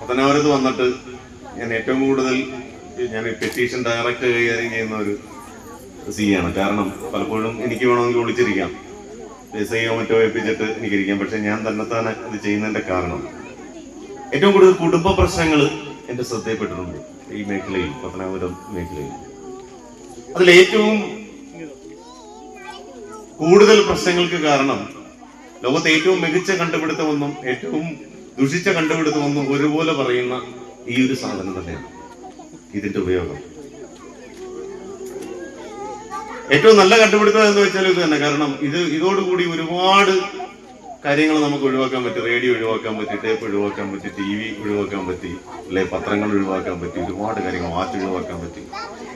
പത്തനാപുരത്ത് വന്നിട്ട് ഞാൻ ഏറ്റവും കൂടുതൽ പെറ്റീഷൻ ഡയറക്റ്റ് കൈകാര്യം ചെയ്യുന്ന ഒരു ആണ്. കാരണം പലപ്പോഴും എനിക്ക് വേണമെങ്കിൽ വിളിച്ചിരിക്കാം, എസ്ഐയോ മറ്റോ ഏൽപ്പിച്ചിട്ട് എനിക്കിരിക്കാം. പക്ഷെ ഞാൻ തന്നെത്താനെ ഇത് ചെയ്യുന്നതിന്റെ കാരണം ഏറ്റവും കൂടുതൽ കുടുംബ പ്രശ്നങ്ങൾ എന്റെ ശ്രദ്ധയിൽപ്പെട്ടിട്ടുണ്ട് ഈ മേഖലയിൽ, പത്തനാപുരം മേഖലയിൽ. അതിലേറ്റവും കൂടുതൽ പ്രശ്നങ്ങൾക്ക് കാരണം ലോകത്തെ ഏറ്റവും മികച്ച കണ്ടുപിടുത്തമെന്നും ഏറ്റവും ദുഷിച്ച കണ്ടുപിടുത്തമെന്നും ഒരുപോലെ പറയുന്ന ഈ ഒരു സാധനം തന്നെയാണ് ഇതിന്റെ ഉപയോഗം. ഏറ്റവും നല്ല കണ്ടുപിടുത്തം എന്ന് വെച്ചാൽ ഇത് തന്നെ. കാരണം ഇതോടുകൂടി ഒരുപാട് കാര്യങ്ങൾ നമുക്ക് ഒഴിവാക്കാൻ പറ്റി. റേഡിയോ ഒഴിവാക്കാൻ പറ്റി, ടേപ്പ് ഒഴിവാക്കാൻ പറ്റി, TV ഒഴിവാക്കാൻ പറ്റി, അല്ലെ പത്രങ്ങൾ ഒഴിവാക്കാൻ പറ്റി, ഒരുപാട് കാര്യങ്ങൾ, വാച്ച് ഒഴിവാക്കാൻ പറ്റി,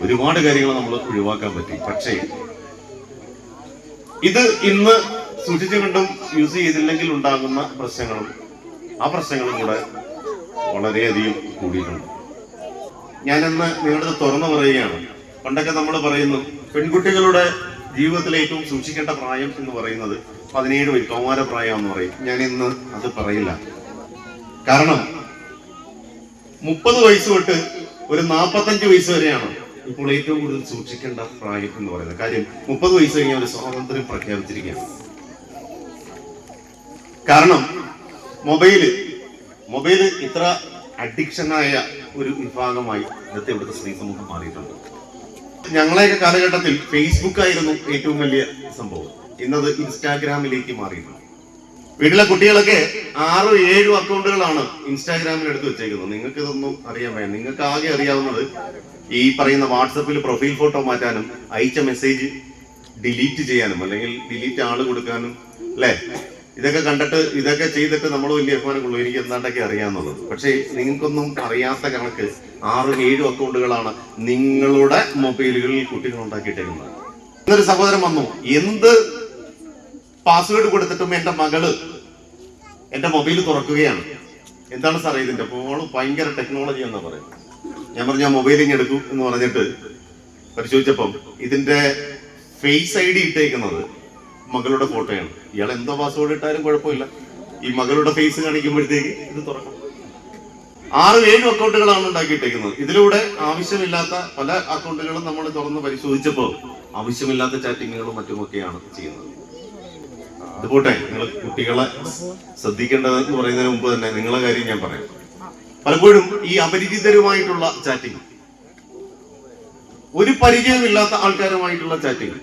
ഒരുപാട് കാര്യങ്ങൾ നമ്മൾ ഒഴിവാക്കാൻ പറ്റി. പക്ഷേ ഇത് ഇന്ന് സൂക്ഷിച്ചു കണ്ടും യൂസ് ചെയ്തില്ലെങ്കിൽ ഉണ്ടാകുന്ന പ്രശ്നങ്ങളും ആ പ്രശ്നങ്ങളും കൂടെ വളരെയധികം കൂടിയിട്ടുണ്ട്. ഞാനിന്ന് നിങ്ങളുടെ തുറന്നു പറയുകയാണ്. പണ്ടൊക്കെ നമ്മൾ പറയുന്നു പെൺകുട്ടികളുടെ ജീവിതത്തിലെ ഏറ്റവും സൂക്ഷിക്കേണ്ട പ്രായം എന്ന് പറയുന്നത് 17 കൗമാര പ്രായം എന്ന് പറയും. ഞാൻ ഇന്ന് അത് പറയില്ല. കാരണം 30 വയസ്സ് തൊട്ട് ഒരു 45 വയസ്സ് വരെയാണ് ഇപ്പോൾ ഏറ്റവും കൂടുതൽ സൂക്ഷിക്കേണ്ട പ്രായം എന്ന് പറയുന്നത്. കാര്യം 30 വയസ്സ് കഴിഞ്ഞാൽ ഒരു സ്വാതന്ത്ര്യം പ്രഖ്യാപിച്ചിരിക്കുകയാണ്. കാരണം മൊബൈല് ഇത്ര അഡിക്ഷനായ ഒരു വിഭാഗമായി ഇന്നത്തെ ഇവിടുത്തെ സ്ത്രീ സമൂഹം മാറിയിട്ടുണ്ട്. ഞങ്ങളെയൊക്കെ കാലഘട്ടത്തിൽ ഫേസ്ബുക്ക് ആയിരുന്നു ഏറ്റവും വലിയ സംഭവം. ഇന്നത് ഇൻസ്റ്റാഗ്രാമിലേക്ക് മാറിയിട്ടുണ്ട്. വീട്ടിലെ കുട്ടികളൊക്കെ 6-7 അക്കൗണ്ടുകളാണ് ഇൻസ്റ്റാഗ്രാമിൽ എടുത്ത് വെച്ചേക്കുന്നത്. നിങ്ങൾക്ക് ഇതൊന്നും അറിയാൻ വേണ്ട. നിങ്ങൾക്ക് ആകെ അറിയാവുന്നത് ഈ പറയുന്ന വാട്സപ്പിൽ പ്രൊഫൈൽ ഫോട്ടോ മാറ്റാനും അയച്ച മെസ്സേജ് ഡിലീറ്റ് ചെയ്യാനും അല്ലെങ്കിൽ ഡിലീറ്റ് ആള് കൊടുക്കാനും, അല്ലെ? ഇതൊക്കെ കണ്ടിട്ട് ഇതൊക്കെ ചെയ്തിട്ട് നമ്മൾ വലിയ അഭിമാനമുള്ളൂ. എനിക്ക് എന്താണ്ടൊക്കെ അറിയാവുന്നത്. പക്ഷേ നിങ്ങൾക്കൊന്നും അറിയാത്ത കണക്ക് 6-7 അക്കൗണ്ടുകളാണ് നിങ്ങളുടെ മൊബൈലുകളിൽ കുട്ടികൾ ഉണ്ടാക്കിയിട്ടേക്കുന്നത്. ഇന്നൊരു സഹോദരൻ വന്നു, എന്ത് പാസ്വേഡ് കൊടുത്തിട്ടും എന്റെ മകള് എന്റെ മൊബൈൽ തുറക്കുകയാണ്. എന്താണ് സാറേ ഇതിന്റെ? അപ്പോൾ ഭയങ്കര ടെക്നോളജി എന്നാ പറയുന്നത്. ഞാൻ പറഞ്ഞു ഞാൻ മൊബൈലിങ് എടുക്കും എന്ന് പറഞ്ഞിട്ട് പരിശോധിച്ചപ്പം ഇതിന്റെ ഫേസ് ID ഇട്ടേക്കുന്നത് മകളുടെ ഫോട്ടോയാണ്. ഇയാൾ എന്തോ പാസ്വേഡ് ഇട്ടാലും കുഴപ്പമില്ല, ഈ മകളുടെ ഫേസ് കാണിക്കുമ്പോഴത്തേക്ക് ഇത് തുറക്കും. 6-7 അക്കൗണ്ടുകളാണ് ഉണ്ടാക്കിയിട്ടേക്കുന്നത്. ഇതിലൂടെ ആവശ്യമില്ലാത്ത പല അക്കൗണ്ടുകളും നമ്മൾ തുറന്ന് പരിശോധിച്ചപ്പോൾ ആവശ്യമില്ലാത്ത ചാറ്റിങ്ങുകളും മറ്റുമൊക്കെയാണ് ചെയ്യുന്നത്. അതുപോട്ടെ, നിങ്ങൾ കുട്ടികളെ ശ്രദ്ധിക്കേണ്ടതെന്ന് പറയുന്നതിന് മുമ്പ് തന്നെ നിങ്ങളെ കാര്യം ഞാൻ പറയാം. പലപ്പോഴും ഈ അപരിചിതരുമായിട്ടുള്ള ചാറ്റിങ്, ഒരു പരിചയമില്ലാത്ത ആൾക്കാരുമായിട്ടുള്ള ചാറ്റിങ്,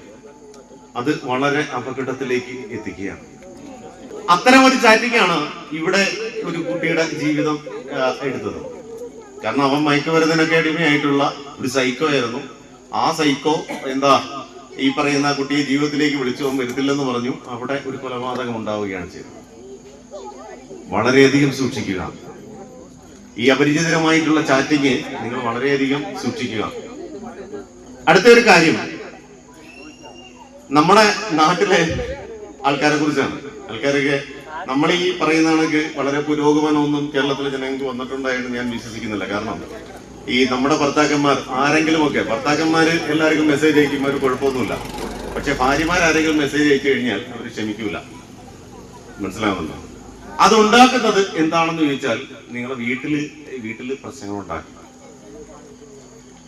അത് വളരെ അപകടത്തിലേക്ക് എത്തിക്കുകയാണ്. അത്തരം ഒരു ചാറ്റിംഗ് ആണ് ഇവിടെ ഒരു കുട്ടിയുടെ ജീവിതം എടുത്തത്. കാരണം അവൻ മയക്കുമരുന്നിനൊക്കെ അടിമയായിട്ടുള്ള ഒരു സൈക്കോ ആയിരുന്നു. ആ സൈക്കോ ഈ പറയുന്ന കുട്ടിയെ ജീവിതത്തിലേക്ക് വിളിച്ചു വരുത്തില്ലെന്ന് പറഞ്ഞു. അവിടെ ഒരു കൊലപാതകം ഉണ്ടാവുകയാണ് ചെയ്തത്. വളരെയധികം സൂക്ഷിക്കുക. ഈ അപരിചിതരമായിട്ടുള്ള ചാറ്റിങ് നിങ്ങൾ വളരെയധികം സൂക്ഷിക്കുക. അടുത്തൊരു കാര്യം നമ്മുടെ നാട്ടിലെ ആൾക്കാരെ കുറിച്ചാണ്. ആൾക്കാരൊക്കെ നമ്മൾ ഈ പറയുന്ന കണക്ക് വളരെ പുരോഗമനമൊന്നും കേരളത്തിലെ ജനങ്ങൾക്ക് വന്നിട്ടുണ്ടായിട്ട് ഞാൻ വിശ്വസിക്കുന്നില്ല. കാരണം ഈ നമ്മുടെ ഭർത്താക്കന്മാർ ആരെങ്കിലുമൊക്കെ, ഭർത്താക്കന്മാര് എല്ലാവർക്കും മെസ്സേജ് അയക്കുമ്പോൾ ഒരു കുഴപ്പമൊന്നുമില്ല. പക്ഷെ ഭാര്യമാരെങ്കിലും മെസ്സേജ് അയച്ചു കഴിഞ്ഞാൽ അവർ ക്ഷമിക്കൂല. മനസ്സിലാവുന്നുണ്ടോ? അതുണ്ടാക്കുന്നത് എന്താണെന്ന് ചോദിച്ചാൽ നിങ്ങളുടെ വീട്ടില് പ്രശ്നങ്ങൾ ഉണ്ടാക്കും.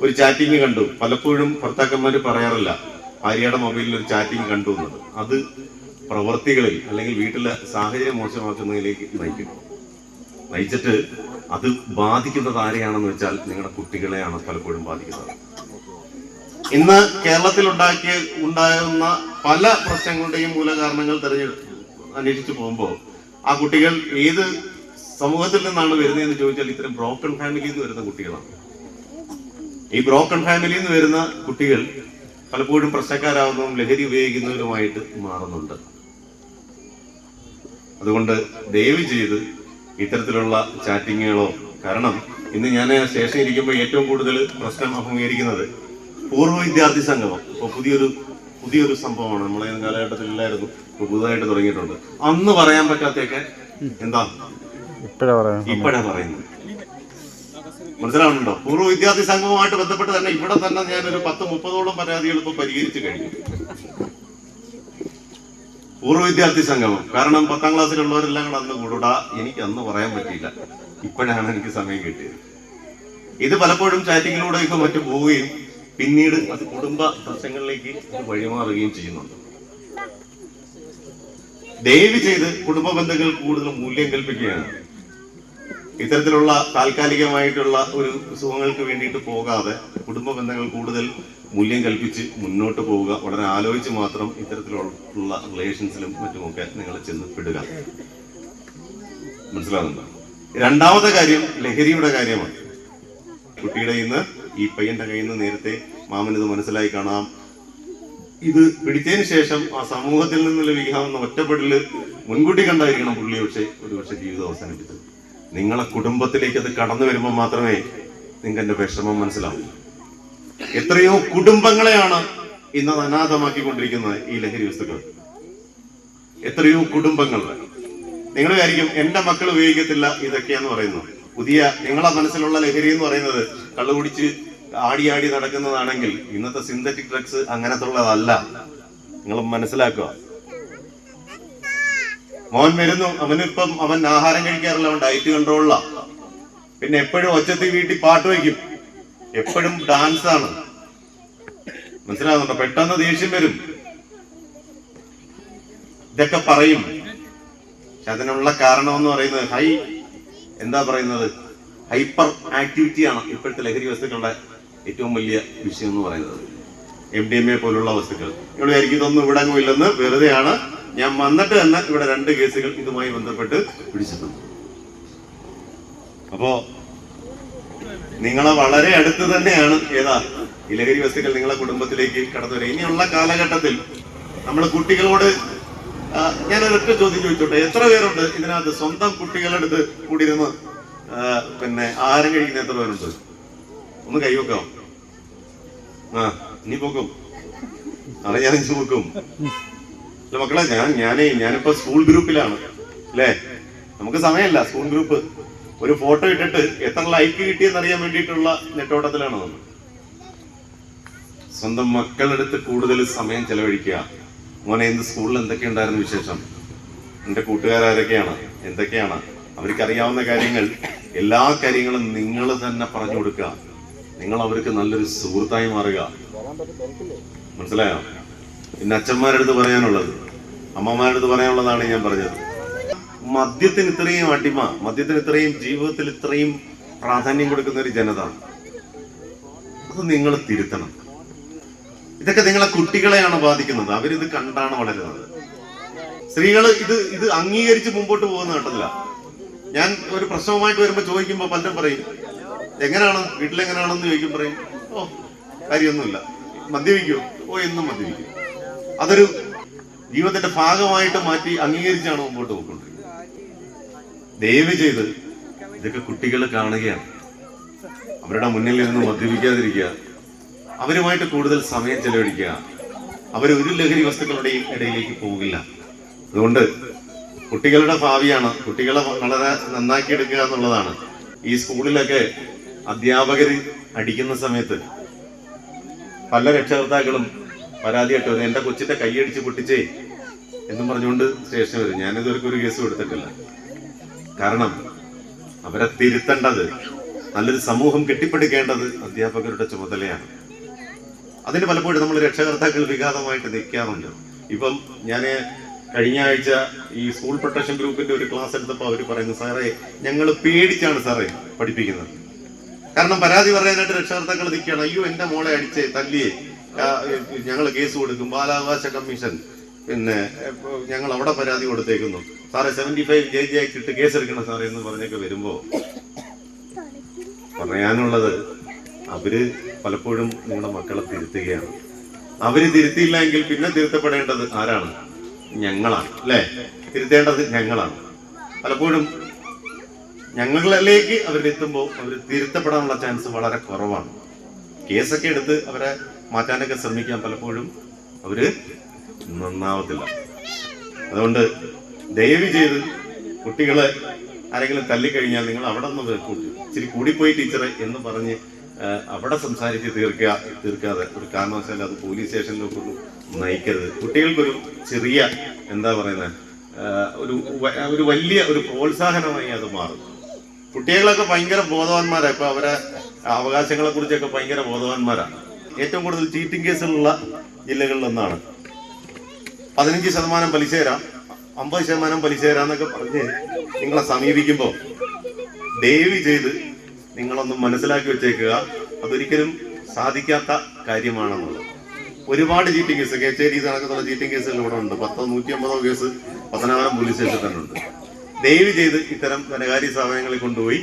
ഒരു ചാറ്റിങ് കണ്ടു, പലപ്പോഴും ഭർത്താക്കന്മാര് പറയാറില്ല ഭാര്യയുടെ മൊബൈലിൽ ഒരു ചാറ്റിങ് കണ്ടു എന്നത്. അത് പ്രവർത്തികളിൽ അല്ലെങ്കിൽ വീട്ടിലെ സാഹചര്യം മോശമാക്കുന്നതിലേക്ക് നയിച്ചിട്ട് അത് ബാധിക്കുന്നത് ആരെയാണെന്ന് വെച്ചാൽ നിങ്ങളുടെ കുട്ടികളെയാണ് പലപ്പോഴും ബാധിക്കുന്നത്. ഇന്ന് കേരളത്തിൽ ഉണ്ടാകുന്ന പല പ്രശ്നങ്ങളുടെയും മൂലകാരണങ്ങൾ അന്വേഷിച്ചു പോകുമ്പോൾ ആ കുട്ടികൾ ഏത് സമൂഹത്തിൽ നിന്നാണ് വരുന്നതെന്ന് ചോദിച്ചാൽ ഇത്തരം ബ്രോക്കൺ ഫാമിലിയിൽ നിന്ന് വരുന്ന കുട്ടികളാണ്. ഈ ബ്രോക്കൺ ഫാമിലിയിൽ നിന്ന് വരുന്ന കുട്ടികൾ പലപ്പോഴും പ്രശ്നക്കാരാവുന്നതും ലഹരി ഉപയോഗിക്കുന്നവരുമായിട്ട് മാറുന്നുണ്ട്. അതുകൊണ്ട് ദയവ് ചെയ്ത് ഇത്തരത്തിലുള്ള ചാറ്റിങ്ങുകളോ, കാരണം ഇന്ന് ഞാൻ സ്റ്റേഷനിൽ ഇരിക്കുമ്പോൾ ഏറ്റവും കൂടുതൽ പ്രശ്നം അഭിമുഖീകരിക്കുന്നത് പൂർവ്വ വിദ്യാർത്ഥി സംഗമം. ഇപ്പോൾ പുതിയൊരു സംഭവമാണ്. നമ്മളെ കാലഘട്ടത്തിൽ ഇല്ലായിരുന്നു, പുതുതായിട്ട് തുടങ്ങിയിട്ടുണ്ട്. അന്ന് പറയാൻ പറ്റാത്തൊക്കെ ഇപ്പോഴാ പറയുന്നത്. മനസ്സിലാവുന്നുണ്ടോ? പൂർവ്വ വിദ്യാർത്ഥി സംഘവുമായിട്ട് ബന്ധപ്പെട്ട് തന്നെ ഇവിടെ തന്നെ ഞാനൊരു 10-30ഓളം പരാതികൾ ഇപ്പൊ പരിഹരിച്ചു കഴിഞ്ഞു. പൂർവ്വ വിദ്യാർത്ഥി സംഗമം. കാരണം 10ാം ക്ലാസ്സിലുള്ളവരെല്ലാം കൂടെ അന്ന് കൂടാ, എനിക്ക് അന്ന് പറയാൻ പറ്റിയില്ല. ഇപ്പോഴാണ് എനിക്ക് സമയം കിട്ടിയത്. ഇത് പലപ്പോഴും ചാറ്റിങ്ങിലൂടെയൊക്കെ മറ്റും പോവുകയും പിന്നീട് അത് കുടുംബ പ്രശ്നങ്ങളിലേക്ക് വഴിമാറുകയും ചെയ്യുന്നുണ്ട്. ദയവ് ചെയ്ത് കുടുംബ ബന്ധങ്ങൾ കൂടുതൽ മൂല്യം കൽപ്പിക്കുകയാണ്. ഇത്തരത്തിലുള്ള താൽക്കാലികമായിട്ടുള്ള ഒരു സുഖങ്ങൾക്ക് വേണ്ടിയിട്ട് പോകാതെ കുടുംബ ബന്ധങ്ങൾ കൂടുതൽ മൂല്യം കൽപ്പിച്ച് മുന്നോട്ട് പോവുക. വളരെ ആലോചിച്ച് മാത്രം ഇത്തരത്തിലുള്ള റിലേഷൻസിലും മറ്റുമൊക്കെ നിങ്ങൾ ചെന്ന് പെടുക. മനസ്സിലാകുന്നുണ്ടോ? രണ്ടാമത്തെ കാര്യം ലഹരിയുടെ കാര്യമാണ്. കുട്ടിയുടെ ഇന്ന് ഈ പയ്യന്റെ കയ്യിൽ നിന്ന് നേരത്തെ മാമനിത് മനസ്സിലായി കാണാം. ഇത് പിടിച്ചതിന് ശേഷം ആ സമൂഹത്തിൽ നിന്ന് ലഭിക്കാവുന്ന ഒറ്റപ്പെടല് മുൻകൂട്ടി കണ്ടായിരിക്കണം പുള്ളി ഒരുപക്ഷെ ജീവിതം അവസാനിപ്പിച്ചത്. നിങ്ങളെ കുടുംബത്തിലേക്ക് അത് കടന്നു വരുമ്പോൾ മാത്രമേ നിങ്ങൾക്ക് എന്റെ വിഷമം മനസ്സിലാവൂ. എത്രയോ കുടുംബങ്ങളെയാണ് ഇന്ന് അനാഥമാക്കിക്കൊണ്ടിരിക്കുന്നത് ഈ ലഹരി വസ്തുക്കൾ. എത്രയോ കുടുംബങ്ങൾ. നിങ്ങൾ വിചാരിക്കും എന്റെ മക്കൾ ഉപയോഗിക്കത്തില്ല ഇതൊക്കെയാന്ന് പറയുന്നത്. പുതിയ നിങ്ങളെ മനസ്സിലുള്ള ലഹരി എന്ന് പറയുന്നത് കള്ളു കുടിച്ച് ആടി നടക്കുന്നതാണെങ്കിൽ ഇന്നത്തെ സിന്തറ്റിക് ഡ്രഗ്സ് അങ്ങനത്തുള്ളതല്ല. നിങ്ങൾ മനസ്സിലാക്കുക. മോൻ വരുന്നു, അവൻ ആഹാരം കഴിക്കാറില്ല, അവൻ ഡയറ്റ് കൺട്രോളില. പിന്നെ എപ്പോഴും ഒച്ചത്തിൽ വീട്ടിൽ പാട്ട് വയ്ക്കും, എപ്പോഴും ഡാൻസ് ആണ്. മനസ്സിലാകുന്നുണ്ടോ? പെട്ടെന്ന് ദേഷ്യം വരും. ഇതൊക്കെ പറയും. പക്ഷെ അതിനുള്ള കാരണം എന്ന് പറയുന്നത് ഹൈപ്പർ ആക്ടിവിറ്റിയാണ് ഇപ്പോഴത്തെ ലഹരി വസ്തുക്കളുടെ ഏറ്റവും വലിയ വിഷയം എന്ന് പറയുന്നത്. MDMA പോലുള്ള വസ്തുക്കൾ. ഇവിടെ ആയിരിക്കും ഇതൊന്നും ഇവിടെ അങ്ങും ഇല്ലെന്ന് വെറുതെയാണ്. ഞാൻ വന്നിട്ട് തന്നെ ഇവിടെ 2 കേസുകൾ ഇതുമായി ബന്ധപ്പെട്ട് പിടിച്ചിട്ടുണ്ട്. അപ്പോ നിങ്ങളെ വളരെ അടുത്ത് തന്നെയാണ് ഈ ലഹരി വസ്തുക്കൾ നിങ്ങളെ കുടുംബത്തിലേക്ക് കടന്നു വരിക. ഇനിയുള്ള കാലഘട്ടത്തിൽ നമ്മൾ കുട്ടികളോട് ഞാനൊരൊറ്റ ചോദ്യം ചോദിച്ചോട്ടെ, എത്ര പേരുണ്ട് ഇതിനകത്ത് സ്വന്തം കുട്ടികളെടുത്ത് കൂടിയിരുന്ന് ആഹാരം കഴിക്കുന്ന എത്ര പേരുണ്ട്? ഒന്ന് കൈവെക്കാം. ഇനി പോക്കും ഞാൻ നോക്കും. മക്കളെ ഞാനിപ്പോ സ്കൂൾ ഗ്രൂപ്പിലാണ് അല്ലേ? നമുക്ക് സമയമല്ല. സ്കൂൾ ഗ്രൂപ്പ് ഒരു ഫോട്ടോ ഇട്ടിട്ട് എത്ര ലൈക്ക് കിട്ടിയെന്ന് അറിയാൻ വേണ്ടിയിട്ടുള്ള നെട്ടോട്ടത്തിലാണ് നമ്മൾ. സ്വന്തം മക്കളെടുത്ത് കൂടുതൽ സമയം ചെലവഴിക്കുക. മോനെ എന്ത് സ്കൂളിൽ എന്തൊക്കെ ഉണ്ടായിരുന്നു വിശേഷം, എന്റെ കൂട്ടുകാരൊക്കെയാണ്, എന്തൊക്കെയാണ്, അവർക്കറിയാവുന്ന കാര്യങ്ങൾ, എല്ലാ കാര്യങ്ങളും നിങ്ങൾ തന്നെ പറഞ്ഞു കൊടുക്കുക. നിങ്ങൾ അവർക്ക് നല്ലൊരു സുഹൃത്തായി മാറുക. മനസ്സിലായോ? പിന്നെ അച്ഛന്മാരടുത്ത് പറയാനുള്ളത്, അമ്മമാരടുത്ത് പറയാനുള്ളതാണ് ഞാൻ പറഞ്ഞത്. മദ്യത്തിന് ഇത്രയും അടിമ, മദ്യത്തിന് ഇത്രയും ജീവിതത്തിൽ ഇത്രയും പ്രാധാന്യം കൊടുക്കുന്ന ഒരു ജനത, അത് നിങ്ങൾ തിരുത്തണം. ഇതൊക്കെ നിങ്ങളെ കുട്ടികളെയാണ് ബാധിക്കുന്നത്. അവരിത് കണ്ടാണ് വളരുന്നത്. സ്ത്രീകൾ ഇത് അംഗീകരിച്ച് മുമ്പോട്ട് പോകുന്ന കേട്ടല്ല. ഞാൻ ഒരു പ്രശ്നവുമായിട്ട് വരുമ്പോ ചോദിക്കുമ്പോ പലരും പറയും, എങ്ങനെയാണ് വീട്ടിലെങ്ങനെയാണെന്ന് ചോദിക്കും, പറയും കാര്യമൊന്നുമില്ല. മദ്യപിക്കോ? എന്നും മദ്യപിക്കും. അതൊരു ജീവിതത്തിന്റെ ഭാഗമായിട്ട് മാറ്റി അംഗീകരിച്ചാണ് മുമ്പോട്ട് പോയിക്കൊണ്ടിരിക്കുന്നത്. ദയവ് ചെയ്ത് ഇതൊക്കെ കുട്ടികൾ കാണുകയാണ്. അവരുടെ മുന്നിൽ നിന്ന് മദ്യപിക്കാതിരിക്കുക, അവരുമായിട്ട് കൂടുതൽ സമയം ചെലവഴിക്കുക. ഒരു ലഹരി വസ്തുക്കളുടെയും ഇടയിലേക്ക് പോകില്ല. അതുകൊണ്ട് കുട്ടികളുടെ ഭാവിയാണ്, കുട്ടികളെ വളരെ നന്നാക്കിയെടുക്കുക എന്നുള്ളതാണ്. ഈ സ്കൂളിലൊക്കെ അധ്യാപകര് അടിക്കുന്ന സമയത്ത് പല രക്ഷകർത്താക്കളും പരാതിയായിട്ട് വരും, എന്റെ കൊച്ചിന്റെ കൈയടിച്ച് പൊട്ടിച്ചേ എന്നും പറഞ്ഞുകൊണ്ട് സ്റ്റേഷനിൽ വരും. ഞാനിതുവരെക്കും ഒരു കേസ് കൊടുത്തിട്ടില്ല. കാരണം അവരെ തിരുത്തേണ്ടത്, നല്ലൊരു സമൂഹം കെട്ടിപ്പടുക്കേണ്ടത് അധ്യാപകരുടെ ചുമതലയാണ്. അതിന് പലപ്പോഴും നമ്മൾ രക്ഷകർത്താക്കൾ വിഘാതമായിട്ട് നിൽക്കാറുണ്ട്. ഇപ്പം ഞാൻ കഴിഞ്ഞ ആഴ്ച ഈ സ്കൂൾ പ്രൊട്ടക്ഷൻ ഗ്രൂപ്പിന്റെ ഒരു ക്ലാസ് എടുത്തപ്പോൾ അവർ പറയുന്നു, സാറേ ഞങ്ങൾ പേടിച്ചാണ് സാറേ പഠിപ്പിക്കുന്നത്. കാരണം പരാതി പറയാനായിട്ട് രക്ഷകർത്താക്കൾ നിൽക്കുകയാണ്. അയ്യോ എന്റെ മോളെ അടിച്ചേ തല്ലിയേ, ഞങ്ങൾ കേസ് കൊടുക്കും, ബാലാവകാശ കമ്മീഷൻ, ഞങ്ങൾ അവിടെ പരാതി കൊടുത്തേക്കുന്നു സാറേ, 75 JJ ആക്ട് ഇട്ട് കേസ് എടുക്കണം സാറേ എന്ന് പറഞ്ഞൊക്കെ വരുമ്പോ പറയാനുള്ളത്, അവര് പലപ്പോഴും നിങ്ങളുടെ മക്കളെ തിരുത്തുകയാണ്. അവര് തിരുത്തിയില്ല എങ്കിൽ പിന്നെ തിരുത്തപ്പെടേണ്ടത് ആരാണ്? ഞങ്ങളാണ് അല്ലേ? തിരുത്തേണ്ടത് ഞങ്ങളാണ്. പലപ്പോഴും ഞങ്ങളിലേക്ക് അവരെത്തുമ്പോൾ അവർ തിരുത്തപ്പെടാനുള്ള ചാൻസ് വളരെ കുറവാണ്. കേസൊക്കെ എടുത്ത് അവരെ മാറ്റാനൊക്കെ ശ്രമിക്കാൻ പലപ്പോഴും അവര് നന്നാവത്തില്ല. അതുകൊണ്ട് ദയവ് ചെയ്ത് കുട്ടികളെ ആരെങ്കിലും തല്ലിക്കഴിഞ്ഞാൽ നിങ്ങൾ അവിടെ നിന്ന് ഇച്ചിരി കൂടിപ്പോയി ടീച്ചറെ എന്ന് പറഞ്ഞ് അവിടെ സംസാരിച്ച് തീർക്കാതെ ഒരു കാരണവശാലും അത് പോലീസ് സ്റ്റേഷനിലൊക്കെ നയിക്കരുത്. കുട്ടികൾക്കൊരു ചെറിയ ഒരു വലിയ ഒരു പ്രോത്സാഹനമായി അത് മാറും. കുട്ടികളൊക്കെ ഭയങ്കര ബോധവാന്മാരാണ്. ഇപ്പൊ അവരെ അവകാശങ്ങളെ കുറിച്ചൊക്കെ ഭയങ്കര ബോധവാന്മാരാണ്. ഏറ്റവും കൂടുതൽ ചീറ്റിംഗ് കേസുകളുള്ള ജില്ലകളിലൊന്നാണ്. 15% പലിശ തരാം, 50% പലിശ തരാന്നൊക്കെ പറഞ്ഞ് നിങ്ങളെ സമീപിക്കുമ്പോൾ ദയവ് ചെയ്ത് നിങ്ങളൊന്ന് മനസ്സിലാക്കി വെച്ചേക്കുക, അതൊരിക്കലും സാധിക്കാത്ത കാര്യമാണെന്നുള്ളത്. ഒരുപാട് ചീറ്റിംഗ് കേസ്, കേച്ചേരി കണക്കുള്ള ചീറ്റിംഗ് കേസുകൾ ഇവിടെ ഉണ്ട്. 150 കേസ് പത്തനാപുരം പോലീസ് സ്റ്റേഷനിൽ തന്നെ ഉണ്ട്. ദയവ് ചെയ്ത് ഇത്തരം ധനകാര്യ സ്ഥാപനങ്ങളിൽ കൊണ്ടുപോയി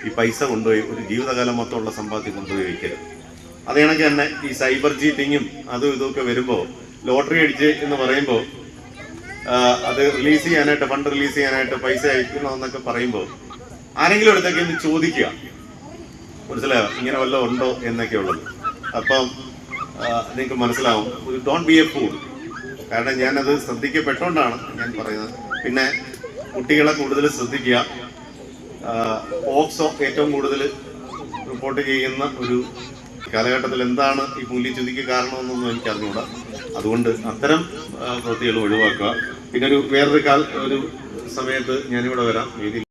ഈ പൈസ കൊണ്ടുപോയി ഒരു ജീവിതകാലം മൊത്തമുള്ള സമ്പാദ്യം കൊണ്ടുപോയി വയ്ക്കരുത്. അത് കണക്ക് തന്നെ ഈ സൈബർ ചീറ്റിങ്ങും അതും ഇതൊക്കെ വരുമ്പോൾ, ലോട്ടറി അടിച്ച് എന്ന് പറയുമ്പോൾ അത് റിലീസ് ചെയ്യാനായിട്ട്, ഫണ്ട് റിലീസ് ചെയ്യാനായിട്ട് പൈസ അയക്കണമെന്നൊക്കെ പറയുമ്പോൾ ആരെങ്കിലും അടുത്തൊക്കെ ഒന്ന് ചോദിക്കുക, മനസ്സിലായോ, ഇങ്ങനെ വല്ലതും ഉണ്ടോ എന്നൊക്കെ ഉള്ളത്. അപ്പം നിങ്ങൾക്ക് മനസ്സിലാവും. ഒരു ഡോണ്ട് ബി എ ഫൂൾ. കാരണം ഞാനത് ശ്രദ്ധിക്കപ്പെട്ടുകൊണ്ടാണ് ഞാൻ പറയുന്നത്. പിന്നെ കുട്ടികളെ കൂടുതൽ ശ്രദ്ധിക്കുക. പോക്സോ ഏറ്റവും കൂടുതൽ റിപ്പോർട്ട് ചെയ്യുന്ന ഒരു കാലഘട്ടത്തിൽ എന്താണ് ഈ മൂല്യച്യുതിക്ക് കാരണമെന്നൊന്നും എനിക്ക് അറിഞ്ഞുകൂടാ. അതുകൊണ്ട് അത്തരം പ്രവൃത്തികൾ ഒഴിവാക്കുക. പിന്നെ വേറൊരു സമയത്ത് ഞാനിവിടെ വരാം.